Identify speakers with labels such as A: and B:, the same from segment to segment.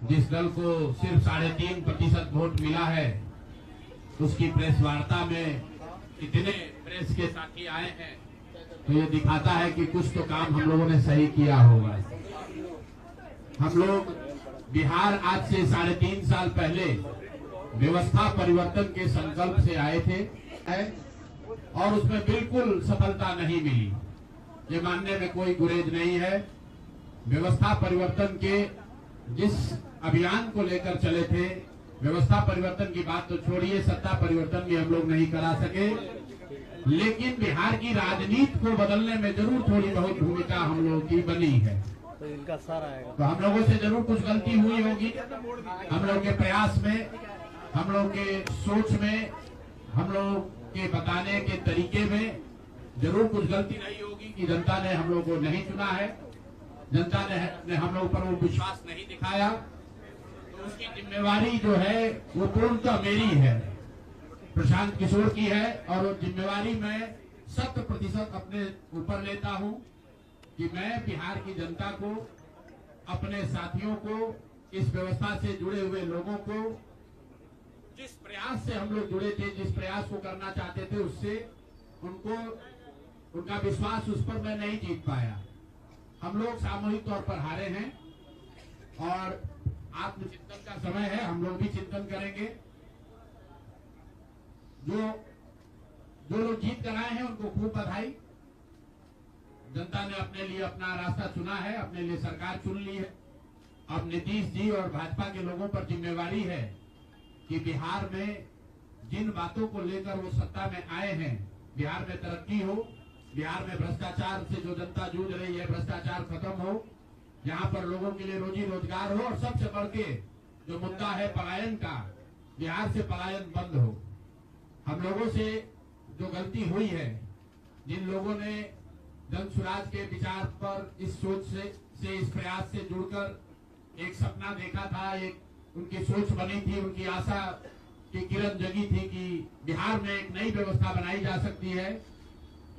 A: जिस दल को सिर्फ 3.5% वोट मिला है, उसकी प्रेस वार्ता में इतने प्रेस के साथी आए हैं, तो ये दिखाता है कि कुछ तो काम हम लोगों ने सही किया होगा। हम लोग बिहार आज से 3.5 साल पहले व्यवस्था परिवर्तन के संकल्प से आए थे और उसमें बिल्कुल सफलता नहीं मिली। ये मानने में कोई गुरेज नहीं है। व्यवस्था परिवर्तन के जिस अभियान को लेकर चले थे, व्यवस्था परिवर्तन की बात तो छोड़िए, सत्ता परिवर्तन भी हम लोग नहीं करा सके, लेकिन बिहार की राजनीति को बदलने में जरूर थोड़ी बहुत भूमिका हम लोगों की बनी है।
B: तो इनका सार आएगा,
A: तो हम लोगों से जरूर कुछ गलती हुई होगी। हम लोग के प्रयास में, हम लोग के सोच में, हम लोग के बताने के तरीके में जरूर कुछ गलती रही होगी कि जनता ने हम लोग को नहीं चुना है, जनता ने हम लोग पर वो विश्वास नहीं दिखाया। तो उसकी जिम्मेवारी जो है वो पूर्णतः मेरी है, प्रशांत किशोर की है, और वो जिम्मेवारी मैं 100% अपने ऊपर लेता हूं कि मैं बिहार की जनता को, अपने साथियों को, इस व्यवस्था से जुड़े हुए लोगों को, जिस प्रयास से हम लोग जुड़े थे, जिस प्रयास को करना चाहते थे, उससे उनका विश्वास उस पर मैं नहीं जीत पाया। हम लोग सामूहिक तौर पर हारे हैं और आत्मचिंतन का समय है। हम लोग भी चिंतन करेंगे। जो लोग जीत कर आए हैं उनको खूब बधाई। जनता ने अपने लिए अपना रास्ता चुना है, अपने लिए सरकार चुन ली है। अब नीतीश जी और भाजपा के लोगों पर जिम्मेवारी है कि बिहार में जिन बातों को लेकर वो सत्ता में आए हैं, बिहार में तरक्की हो, बिहार में भ्रष्टाचार से जो जनता जूझ रही है, भ्रष्टाचार खत्म हो, यहाँ पर लोगों के लिए रोजी रोजगार हो, और सबसे बढ़ के जो मुद्दा है पलायन का, बिहार से पलायन बंद हो। हम लोगों से जो गलती हुई है, जिन लोगों ने जन स्वराज के विचार पर इस सोच से इस प्रयास से जुड़कर एक सपना देखा था, एक उनकी सोच बनी थी, उनकी आशा की किरण जगी थी कि बिहार में एक नई व्यवस्था बनाई जा सकती है,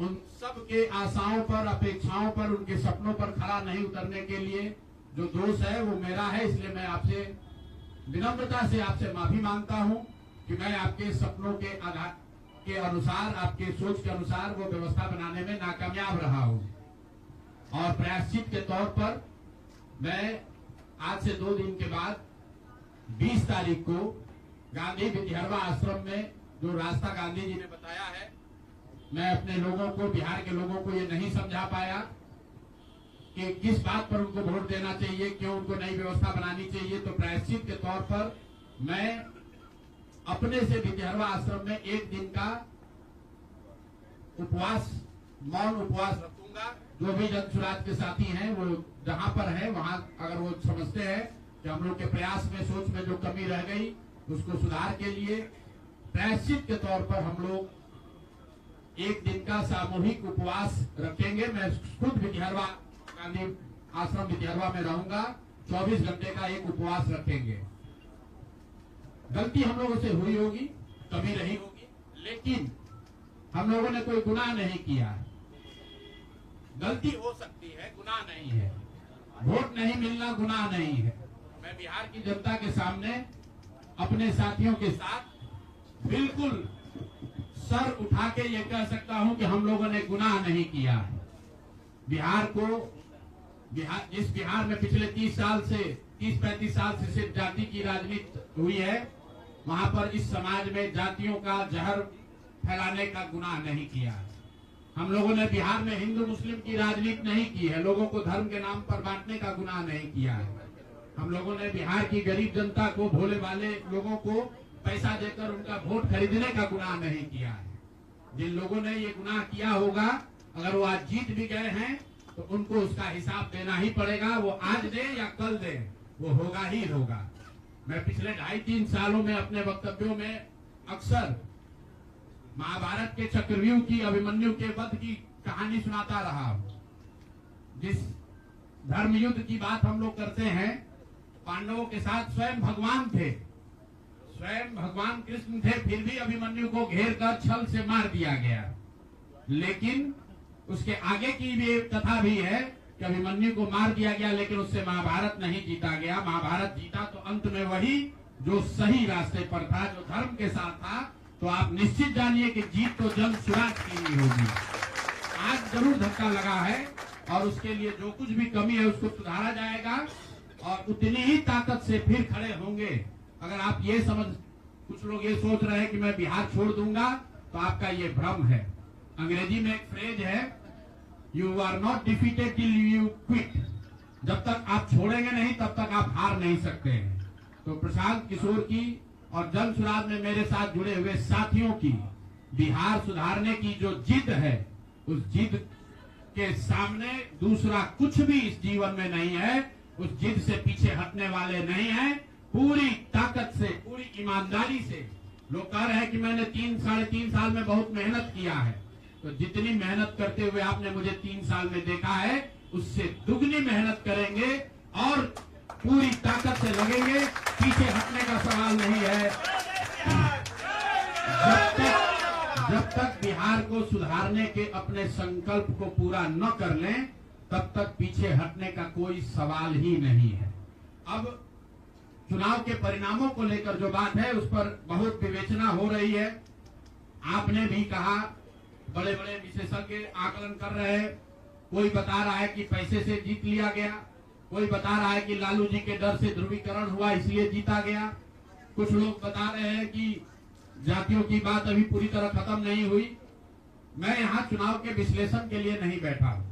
A: उन सब के आशाओं पर, अपेक्षाओं पर, उनके सपनों पर खरा नहीं उतरने के लिए जो दोष है वो मेरा है। इसलिए मैं आपसे विनम्रता से आपसे माफी मांगता हूं कि मैं आपके सपनों के आधार के अनुसार, आपके सोच के अनुसार वो व्यवस्था बनाने में नाकामयाब रहा हूं। और प्रायश्चित के तौर पर मैं आज से 2 दिन के बाद 20 तारीख को गांधी विद्यारवा आश्रम में जो रास्ता गांधी जी ने बताया है, मैं अपने लोगों को, बिहार के लोगों को ये नहीं समझा पाया कि किस बात पर उनको वोट देना चाहिए, क्यों उनको नई व्यवस्था बनानी चाहिए। तो प्रायश्चित के तौर पर मैं अपने से विद्यारवा आश्रम में 1 दिन का उपवास, मौन उपवास रखूंगा। जो भी जन स्वराज के साथी हैं वो जहां पर है वहां, अगर वो समझते हैं कि हम लोग के प्रयास में, सोच में जो कमी रह गई, उसको सुधार के लिए प्रायश्चित के तौर पर हम लोग 1 दिन का सामूहिक उपवास रखेंगे। मैं खुद विद्यारवा, गांधी आश्रम विद्यारवा में रहूंगा। 24 घंटे का एक उपवास रखेंगे। गलती हम लोगों से हुई होगी, कमी रही होगी, लेकिन हम लोगों ने कोई गुनाह नहीं किया। गलती हो सकती है, गुनाह नहीं है। वोट नहीं मिलना गुनाह नहीं है। मैं बिहार की जनता के सामने अपने साथियों के साथ बिल्कुल सर उठा के ये कह सकता हूं कि हम लोगों ने गुनाह नहीं किया है। जिस बिहार में पिछले 30-35 साल से सिर्फ जाति की राजनीति हुई है, वहां पर इस समाज में जातियों का जहर फैलाने का गुनाह नहीं किया है। हम लोगों ने बिहार में हिंदू मुस्लिम की राजनीति नहीं की है, लोगों को धर्म के नाम पर बांटने का गुनाह नहीं किया है। हम लोगों ने बिहार की गरीब जनता को, भोले वाले लोगों को पैसा देकर उनका वोट खरीदने का गुनाह नहीं किया है। जिन लोगों ने ये गुनाह किया होगा, अगर वो आज जीत भी गए हैं तो उनको उसका हिसाब देना ही पड़ेगा। वो आज दे या कल दे, वो होगा ही होगा। मैं पिछले 2.5-3 सालों में अपने वक्तव्यों में अक्सर महाभारत के चक्रव्यूह की, अभिमन्यु के वध की कहानी सुनाता रहा हूं। जिस धर्म युद्ध की बात हम लोग करते हैं, पांडवों के साथ स्वयं भगवान थे, स्वयं भगवान कृष्ण थे, फिर भी अभिमन्यु को घेर कर छल से मार दिया गया। लेकिन उसके आगे की भी एक कथा भी है कि अभिमन्यु को मार दिया गया, लेकिन उससे महाभारत नहीं जीता गया। महाभारत जीता तो अंत में वही जो सही रास्ते पर था, जो धर्म के साथ था। तो आप निश्चित जानिए कि जीत तो जल्द स्वराज की ही होगी। आज जरूर धक्का लगा है और उसके लिए जो कुछ भी कमी है उसको सुधारा जाएगा और उतनी ही ताकत से फिर खड़े होंगे। अगर आप ये कुछ लोग ये सोच रहे हैं कि मैं बिहार छोड़ दूंगा, तो आपका ये भ्रम है। अंग्रेजी में एक फ्रेज है, you are not defeated till you quit. जब तक आप छोड़ेंगे नहीं तब तक आप हार नहीं सकते हैं। तो प्रशांत किशोर की और जन सुराज में मेरे साथ जुड़े हुए साथियों की बिहार सुधारने की जो जिद है, उस जिद के सामने दूसरा कुछ भी इस जीवन में नहीं है। उस जिद से पीछे हटने वाले नहीं है। पूरी ताकत से, पूरी ईमानदारी से। लोग कह रहे हैं कि मैंने 3-3.5 साल में बहुत मेहनत किया है, तो जितनी मेहनत करते हुए आपने मुझे 3 साल में देखा है, उससे दुगनी मेहनत करेंगे और पूरी ताकत से लगेंगे। पीछे हटने का सवाल नहीं है। जब तक बिहार को सुधारने के अपने संकल्प को पूरा न कर लें, तब तक पीछे हटने का कोई सवाल ही नहीं है। अब चुनाव के परिणामों को लेकर जो बात है, उस पर बहुत विवेचना हो रही है। आपने भी कहा, बड़े बड़े विशेषज्ञ आकलन कर रहे हैं। कोई बता रहा है कि पैसे से जीत लिया गया, कोई बता रहा है कि लालू जी के डर से ध्रुवीकरण हुआ इसलिए जीता गया। कुछ लोग बता रहे हैं कि जातियों की बात अभी पूरी तरह खत्म नहीं हुई। मैं यहाँ चुनाव के विश्लेषण के लिए नहीं बैठा हूँ,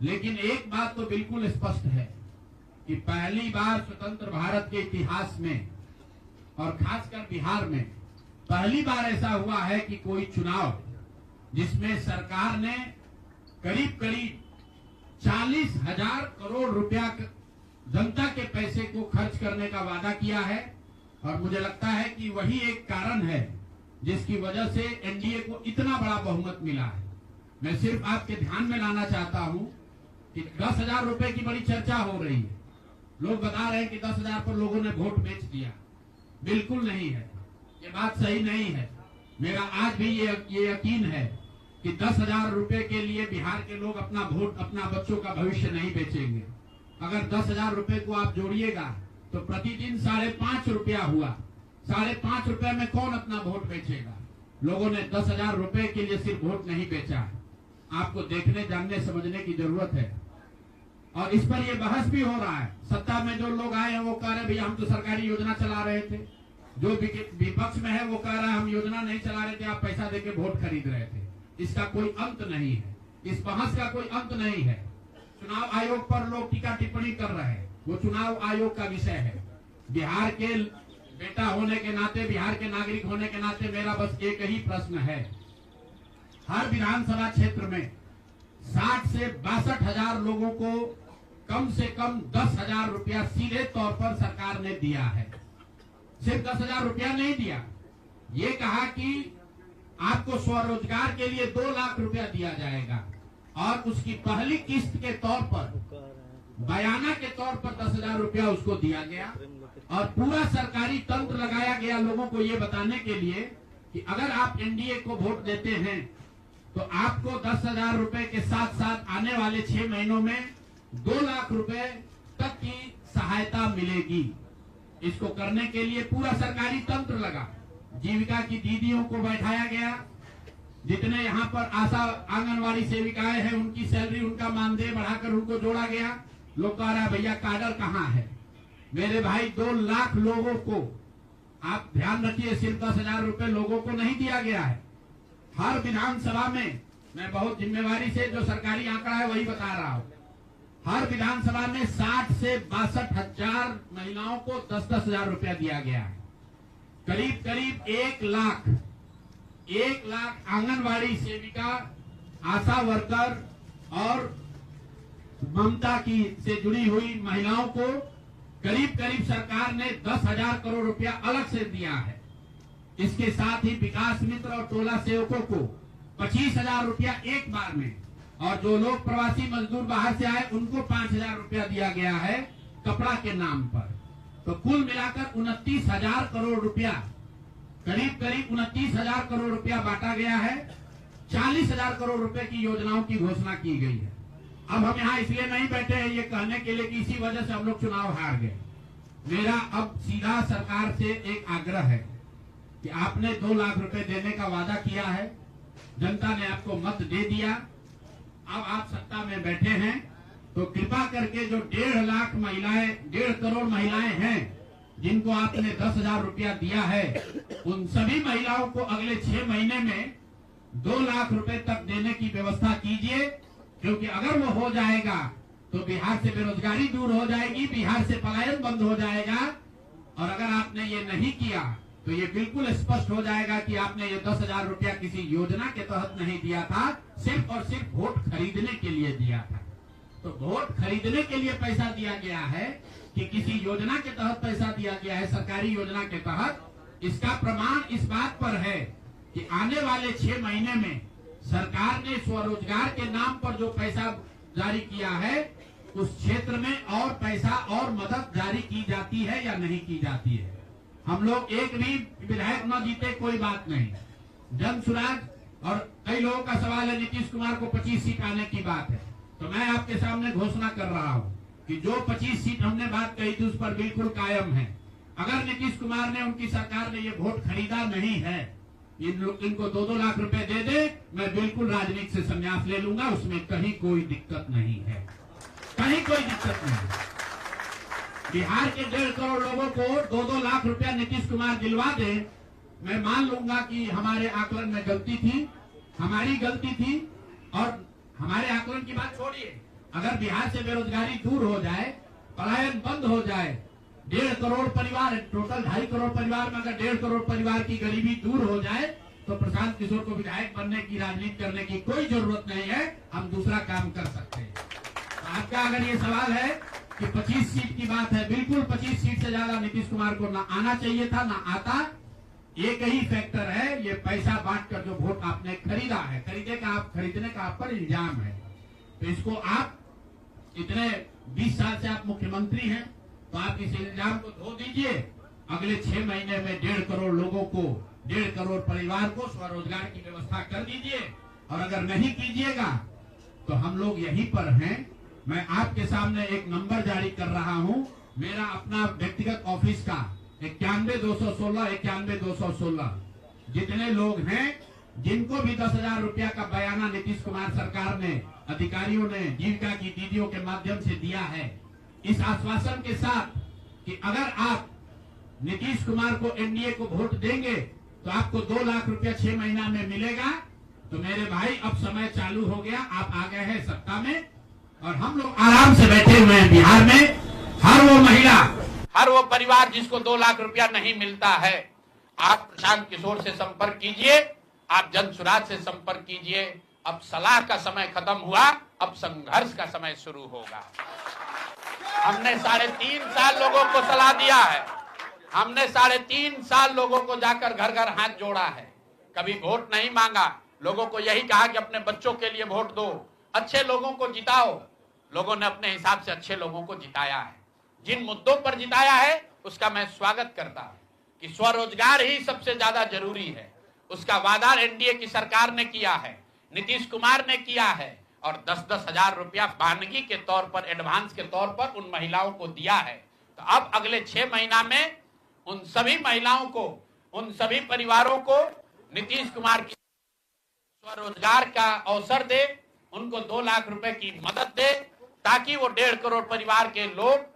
A: लेकिन एक बात तो बिल्कुल स्पष्ट है कि पहली बार स्वतंत्र भारत के इतिहास में और खासकर बिहार में पहली बार ऐसा हुआ है कि कोई चुनाव जिसमें सरकार ने करीब 40,000 करोड़ रुपया जनता के पैसे को खर्च करने का वादा किया है। और मुझे लगता है कि वही एक कारण है जिसकी वजह से एनडीए को इतना बड़ा बहुमत मिला है। मैं सिर्फ आपके ध्यान में लाना चाहता हूं कि 10,000 रुपए की बड़ी चर्चा हो रही है। लोग बता रहे हैं कि 10,000 पर लोगों ने वोट बेच दिया। बिल्कुल नहीं है, ये बात सही नहीं है। मेरा आज भी ये यकीन है कि 10,000 रुपए के लिए बिहार के लोग अपना वोट, अपना बच्चों का भविष्य नहीं बेचेंगे। अगर 10,000 रुपए को आप जोड़िएगा तो प्रतिदिन 5.5 रुपया हुआ। 5.5 रुपए में कौन अपना वोट बेचेगा? लोगों ने 10,000 रुपए के लिए सिर्फ वोट नहीं बेचा है। आपको देखने, जानने, समझने की जरूरत है। और इस पर ये बहस भी हो रहा है। सत्ता में जो लोग आए हैं वो कह रहे हैं भैया हम तो सरकारी योजना चला रहे थे। जो विपक्ष में है वो कह रहा है हम योजना नहीं चला रहे थे, आप पैसा देके वोट खरीद रहे थे। इसका कोई अंत नहीं है, इस बहस का कोई अंत नहीं है। चुनाव आयोग पर लोग टीका टिप्पणी कर रहे हैं, वो चुनाव आयोग का विषय है। बिहार के बेटा होने के नाते, बिहार के नागरिक होने के नाते मेरा बस एक ही प्रश्न है। हर विधानसभा क्षेत्र में 60 से 62,000 लोगों को कम से कम 10,000 रुपया सीधे तौर पर सरकार ने दिया है। सिर्फ 10,000 रुपया नहीं दिया, ये कहा कि आपको स्वरोजगार के लिए 2 लाख रुपया दिया जाएगा और उसकी पहली किस्त के तौर पर, बयाना के तौर पर 10,000 रुपया उसको दिया गया। और पूरा सरकारी तंत्र लगाया गया लोगों को ये बताने के लिए कि अगर आप एनडीए को वोट देते हैं तो आपको 10,000 रुपए के साथ साथ आने वाले 6 महीनों में 2 लाख रुपए तक की सहायता मिलेगी। इसको करने के लिए पूरा सरकारी तंत्र लगा। जीविका की दीदियों को बैठाया गया। जितने यहाँ पर आशा आंगनवाड़ी सेविकाएं हैं उनकी सैलरी, उनका मानदेय बढ़ाकर उनको जोड़ा गया। लोग कह रहा है भैया काडर कहाँ है? मेरे भाई 2 लाख लोगों को, आप ध्यान रखिए, सिर्फ 10,000 रुपए लोगों को नहीं दिया गया है। हर विधानसभा में, मैं बहुत जिम्मेवारी से जो सरकारी आंकड़ा है वही बता रहा हूँ, हर विधानसभा में 60 से 62,000 महिलाओं को 10,000 रुपया दिया गया है। करीब करीब 1 लाख आंगनवाड़ी सेविका, आशा वर्कर और ममता की से जुड़ी हुई महिलाओं को करीब करीब सरकार ने 10,000 करोड़ रुपया अलग से दिया है। इसके साथ ही विकास मित्र और टोला सेवकों को 25,000 रुपया एक बार में, और जो लोग प्रवासी मजदूर बाहर से आए उनको 5,000 रुपया दिया गया है कपड़ा के नाम पर। तो कुल मिलाकर 29,000 करोड़ रुपया, करीब करीब 29,000 करोड़ रुपया बांटा गया है। 40,000 करोड़ रुपए की योजनाओं की घोषणा की गई है। अब हम यहाँ इसलिए नहीं बैठे हैं ये कहने के लिए कि इसी वजह से हम लोग चुनाव हार गए। मेरा अब सीधा सरकार से एक आग्रह है कि आपने 2 लाख रुपए देने का वादा किया है, जनता ने आपको मत दे दिया, अब आप सत्ता में बैठे हैं, तो कृपा करके जो 1.5 लाख महिलाएं, 1.5 करोड़ महिलाएं हैं जिनको आपने 10,000 रुपया दिया है, उन सभी महिलाओं को अगले 6 महीने में 2 लाख रुपए तक देने की व्यवस्था कीजिए, क्योंकि अगर वो हो जाएगा तो बिहार से बेरोजगारी दूर हो जाएगी, बिहार से पलायन बंद हो जाएगा। और अगर आपने ये नहीं किया तो ये बिल्कुल स्पष्ट हो जाएगा कि आपने ये 10,000 रुपया किसी योजना के तहत नहीं दिया था, सिर्फ और सिर्फ वोट खरीदने के लिए दिया था। तो वोट खरीदने के लिए पैसा दिया गया है कि किसी योजना के तहत पैसा दिया गया है, सरकारी योजना के तहत, इसका प्रमाण इस बात पर है कि आने वाले 6 महीने में सरकार ने स्वरोजगार के नाम पर जो पैसा जारी किया है, उस क्षेत्र में और पैसा और मदद जारी की जाती है या नहीं की जाती है। हम लोग एक भी विधायक न जीते कोई बात नहीं, जन सुराज। और कई लोगों का सवाल है नीतीश कुमार को 25 सीट आने की बात है, तो मैं आपके सामने घोषणा कर रहा हूं कि जो 25 सीट हमने बात कही थी उस पर बिल्कुल कायम है। अगर नीतीश कुमार ने, उनकी सरकार ने ये वोट खरीदा नहीं है, इनको 2-2 लाख रुपए दे दे, मैं बिल्कुल राजनीति से संन्यास ले लूंगा, उसमें कहीं कोई दिक्कत नहीं है, कहीं कोई दिक्कत नहीं। बिहार के 1.5 करोड़ लोगों को 2-2 लाख रुपया नीतीश कुमार दिलवा दे, मैं मान लूंगा कि हमारे आकलन में गलती थी, हमारी गलती थी। और हमारे आकलन की बात छोड़िए, अगर बिहार से बेरोजगारी दूर हो जाए, पलायन बंद हो जाए, 1.5 करोड़ परिवार, टोटल 2.5 करोड़ परिवार में अगर 1.5 करोड़ परिवार की गरीबी दूर हो जाए, तो प्रशांत किशोर को विधायक बनने की, राजनीति करने की कोई जरूरत नहीं है, हम दूसरा काम कर सकते हैं। तो आपका अगर ये सवाल है कि 25 सीट की बात है, बिल्कुल 25 सीट से ज्यादा नीतीश कुमार को ना आना चाहिए था, ना आता। एक ही फैक्टर है, ये पैसा बांटकर जो वोट आपने खरीदा है, खरीदने का आप पर इल्जाम है। तो इसको आप इतने 20 साल से आप मुख्यमंत्री हैं, तो आप इस इल्जाम को धो दीजिए। अगले 6 महीने में 1.5 करोड़ लोगों को, 1.5 करोड़ परिवार को स्वरोजगार की व्यवस्था कर दीजिए। और अगर नहीं कीजिएगा तो हम लोग यहीं पर हैं। मैं आपके सामने एक नंबर जारी कर रहा हूं, मेरा अपना व्यक्तिगत ऑफिस का 91-216, 91-216। जितने लोग हैं जिनको भी 10,000 रुपया का बयाना नीतीश कुमार सरकार ने, अधिकारियों ने, जीविका की दीदियों के माध्यम से दिया है, इस आश्वासन के साथ कि अगर आप नीतीश कुमार को, एनडीए को वोट देंगे तो आपको 2 लाख रुपया 6 महीना में मिलेगा। तो मेरे भाई अब समय चालू हो गया, आप आ गए हैं सत्ता में और हम लोग आराम से बैठे हुए हैं बिहार में। हर वो महिला, हर वो परिवार जिसको 2 लाख रुपया नहीं मिलता है, आप प्रशांत किशोर से संपर्क कीजिए, आप जन सुराज से संपर्क कीजिए। अब सलाह का समय खत्म हुआ, अब संघर्ष का समय शुरू होगा। हमने 3.5 साल लोगों को सलाह दिया है, हमने 3.5 साल लोगों को जाकर घर घर हाथ जोड़ा है, कभी वोट नहीं मांगा। लोगों को यही कहा कि अपने बच्चों के लिए वोट दो, अच्छे लोगों को जिताओ। लोगों ने अपने हिसाब से अच्छे लोगों को जिताया है। जिन मुद्दों पर जिताया है उसका मैं स्वागत करता हूं कि स्वरोजगार ही सबसे ज्यादा जरूरी है। उसका वादा एनडीए की सरकार ने किया है, नीतीश कुमार ने किया है, और 10-10 हजार रुपया बानगी के तौर पर, एडवांस के तौर पर उन महिलाओं को दिया है। तो अब अगले 6 महीना में उन सभी महिलाओं को, उन सभी परिवारों को नीतीश कुमार की स्वरोजगार का अवसर दे, उनको 2 लाख रुपए की मदद दे, ताकि वो 1.5 करोड़ परिवार के लोग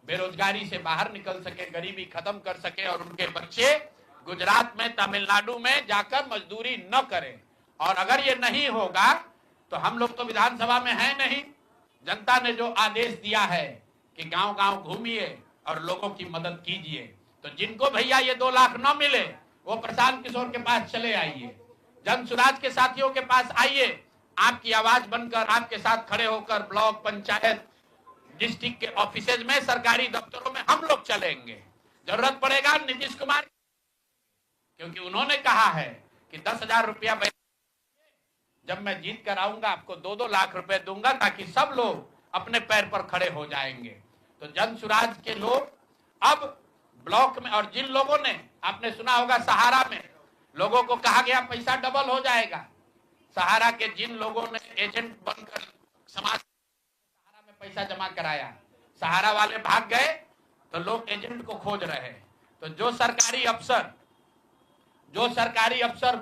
A: बेरोजगारी से बाहर निकल सके, गरीबी खत्म कर सके और उनके बच्चे गुजरात में, तमिलनाडु में जाकर मजदूरी न करें। और अगर ये नहीं होगा तो हम लोग तो विधानसभा में हैं नहीं। जनता ने जो आदेश दिया है कि गांव-गांव घूमिए और लोगों की मदद कीजिए, तो जिनको भैया ये 2 लाख न मिले वो प्रशांत किशोर के पास चले आइए, जन सुराज के साथियों के पास आइए। आपकी आवाज बनकर, आपके साथ खड़े होकर ब्लॉक, पंचायत, डिस्ट्रिक्ट के ऑफिसेज में, सरकारी दफ्तरों में हम लोग चलेंगे। जरूरत पड़ेगा नीतीश कुमार, क्योंकि उन्होंने कहा है कि 10,000 रुपया जब मैं जीत कर आऊंगा आपको 2-2 लाख रुपए दूंगा, ताकि सब लोग अपने पैर पर खड़े हो जाएंगे। तो जन सुराज के लोग अब ब्लॉक में, और जिन लोगों ने, आपने सुना होगा सहारा में लोगों को कहा गया पैसा डबल हो जाएगा, सहारा के जिन लोगों ने एजेंट बनकर समाज
B: पैसा जमा कराया, सहारा वाले भाग गए तो लोग एजेंट को खोज रहे हैं। तो जो सरकारी अफसर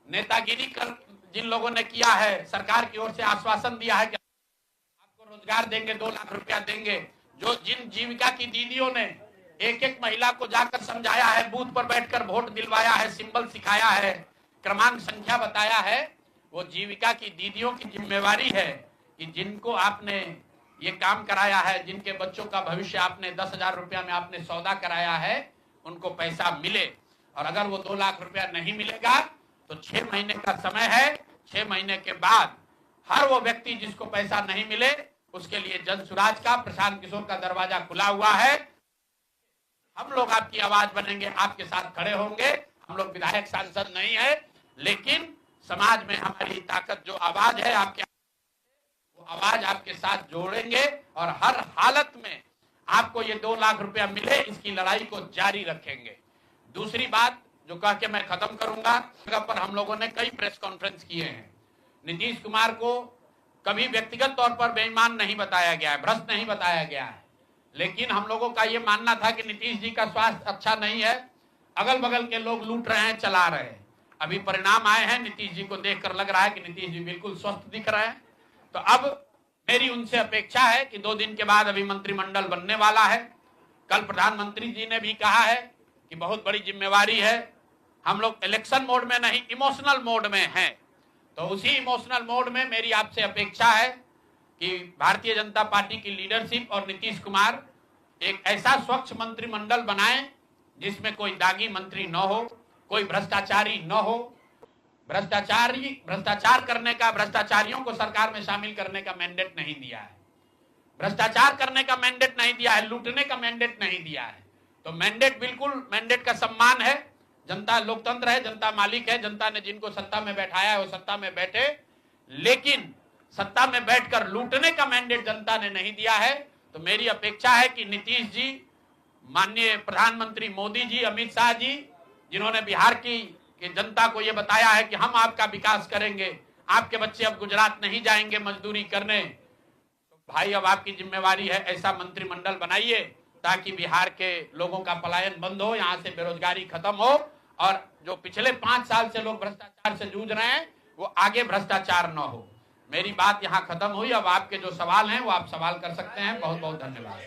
B: नेतागिरी कर जिन लोगों ने किया है, सरकार की ओर से आश्वासन दिया है कि आपको रोजगार देंगे, 2 लाख रुपया देंगे, जो जिन जीविका की दीदियों ने एक एक महिला को जाकर समझाया है, बूथ पर बैठकर वोट दिलवाया है, सिंबल सिखाया है, क्रमांक संख्या बताया है, वो जीविका की दीदियों की जिम्मेवारी है कि जिनको आपने ये काम कराया है, जिनके बच्चों का भविष्य आपने 10,000 रुपया में आपने सौदा कराया है, उनको पैसा मिले। और अगर वो 2 लाख रुपया नहीं मिलेगा तो 6 महीने का समय है। 6 महीने के बाद हर वो व्यक्ति जिसको पैसा नहीं मिले उसके लिए जन सुराज का, प्रशांत किशोर का दरवाजा खुला हुआ है। हम लोग आपकी आवाज बनेंगे, आपके साथ खड़े होंगे। हम लोग विधायक सांसद नहीं है, लेकिन समाज में हमारी ताकत जो आवाज है, आपके वो आवाज आपके साथ जोड़ेंगे और हर हालत में आपको ये 2 लाख रुपया मिले, इसकी लड़ाई को जारी रखेंगे। दूसरी बात जो कह के मैं खत्म करूंगा, पर हम लोगों ने कई प्रेस कॉन्फ्रेंस किए हैं। नीतीश कुमार को कभी व्यक्तिगत तौर पर बेईमान नहीं बताया गया है, भ्रष्ट नहीं बताया गया है, लेकिन हम लोगों का ये मानना था कि नीतीश जी का स्वास्थ्य अच्छा नहीं है, अगल बगल के लोग लूट रहे हैं, चला रहे हैं। अभी परिणाम आए हैं, नीतीश जी को देखकर लग रहा है कि नीतीश जी बिल्कुल स्वस्थ दिख रहे हैं। तो अब मेरी उनसे अपेक्षा है कि 2 दिन के बाद अभी मंत्रिमंडल बनने वाला है। कल प्रधानमंत्री जी ने भी कहा है कि बहुत बड़ी जिम्मेवारी है, हम लोग इलेक्शन मोड में नहीं, इमोशनल मोड में हैं। तो उसी इमोशनल मोड में मेरी आपसे अपेक्षा है कि भारतीय जनता पार्टी की लीडरशिप और नीतीश कुमार एक ऐसा स्वच्छ मंत्रिमंडल बनाएं जिसमें कोई दागी मंत्री न हो, कोई भ्रष्टाचारी न हो। भ्रष्टाचार करने का, भ्रष्टाचारियों को सरकार में शामिल करने का मैंडेट नहीं दिया है, भ्रष्टाचार करने का मैंडेट नहीं दिया है, लूटने का मैंडेट नहीं दिया है। तो मैंडेट, बिल्कुल मैंडेट का सम्मान है। जनता लोकतंत्र है, जनता मालिक है, जनता ने जिनको सत्ता में बैठाया है वो सत्ता में बैठे, लेकिन सत्ता में बैठकर लूटने का मैंडेट जनता ने नहीं दिया है। तो मेरी अपेक्षा है कि नीतीश जी, माननीय प्रधानमंत्री मोदी जी, अमित शाह जी, जिन्होंने बिहार की जनता को यह बताया है कि हम आपका विकास करेंगे, आपके बच्चे अब गुजरात नहीं जाएंगे मजदूरी करने, तो भाई अब आपकी जिम्मेवारी है ऐसा मंत्रिमंडल बनाइए ताकि बिहार के लोगों का पलायन बंद हो, यहाँ से बेरोजगारी खत्म हो और जो पिछले 5 साल से लोग भ्रष्टाचार से जूझ रहे हैं वो आगे भ्रष्टाचार न हो। मेरी बात यहाँ खत्म हुई। अब आपके जो सवाल हैं वो आप सवाल कर सकते हैं। बहुत बहुत धन्यवाद।